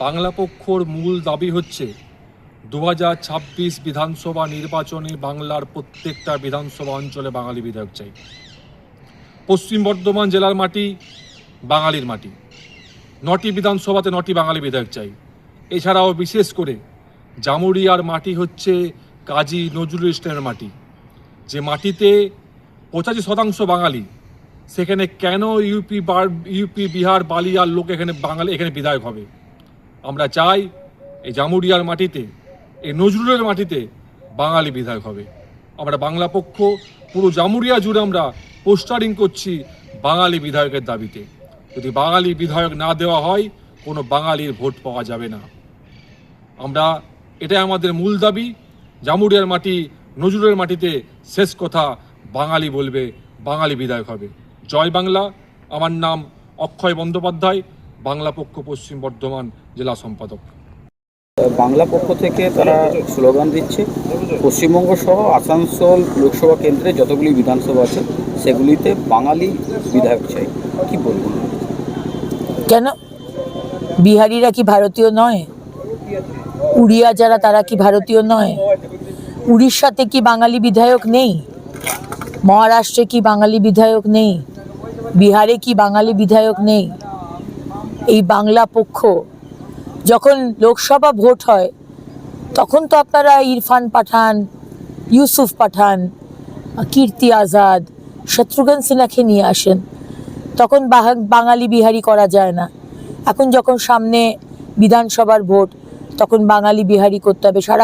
বাংলা পক্ষর মূল দাবি হচ্ছে 2026 বিধানসভা নির্বাচনে বাংলার প্রত্যেকটা বিধানসভা অঞ্চলে বাঙালি বিধায়ক চাই। পশ্চিম বর্ধমান জেলার মাটি বাঙালির মাটি, 9টি বিধানসভাতে 9টি বাঙালি বিধায়ক চাই। এছাড়াও বিশেষ করে জামুরিয়ার মাটি হচ্ছে কাজী নজরুল ইসলামের মাটি, যে মাটিতে 85% বাঙালি। সেখানে কেন ইউপি বিহার বালিয়ার লোক এখানে বিধায়ক হবে? আমরা চাই এই জামুরিয়ার মাটিতে, এই নজরুলের মাটিতে বাঙালি বিধায়ক হবে। আমরা বাংলা পক্ষ পুরো জামুরিয়া জুড়ে আমরা পোস্টারিং করছি বাঙালি বিধায়কের দাবিতে। যদি বাঙালি বিধায়ক না দেওয়া হয়, কোনো বাঙালির ভোট পাওয়া যাবে না। এটাই আমাদের মূল দাবি। জামুরিয়ার মাটি, নজরুলের মাটিতে শেষ কথা বাঙালি বলবে, বাঙালি বিধায়ক হবে। জয় বাংলা। আমার নাম অক্ষয় বন্দ্যোপাধ্যায়, বাংলা পক্ষ পশ্চিম বর্ধমান জেলা সম্পাদক। বাংলা পক্ষ থেকে তারা স্লোগান দিচ্ছে পশ্চিমবঙ্গ সহ আসানসোল লোকসভা কেন্দ্রে যতগুলি বিধানসভা আছে সেগুলিতে বাঙালি বিধায়ক চাই। কি বলবেন? কেন বিহারিরা কি ভারতীয় নয়? উড়িয়া যারা তারা কি ভারতীয় নয়? উড়িষ্যাতে কি বাঙালি বিধায়ক নেই? মহারাষ্ট্রে কি বাঙালি বিধায়ক নেই? বিহারে কি বাঙালি বিধায়ক নেই? এই বাংলা পক্ষ যখন লোকসভা ভোট হয় তখন তো আপনারা ইরফান পাঠান, ইউসুফ পাঠান, কীর্তি আজাদ, শত্রুঘ্ন সিনহাকে নিয়ে আসেন। তখন বাঙালি বিহারি করা যায় না। এখন যখন সামনে বিধানসভার ভোট, তখন বাঙালি বিহারি করতে হবে। সারা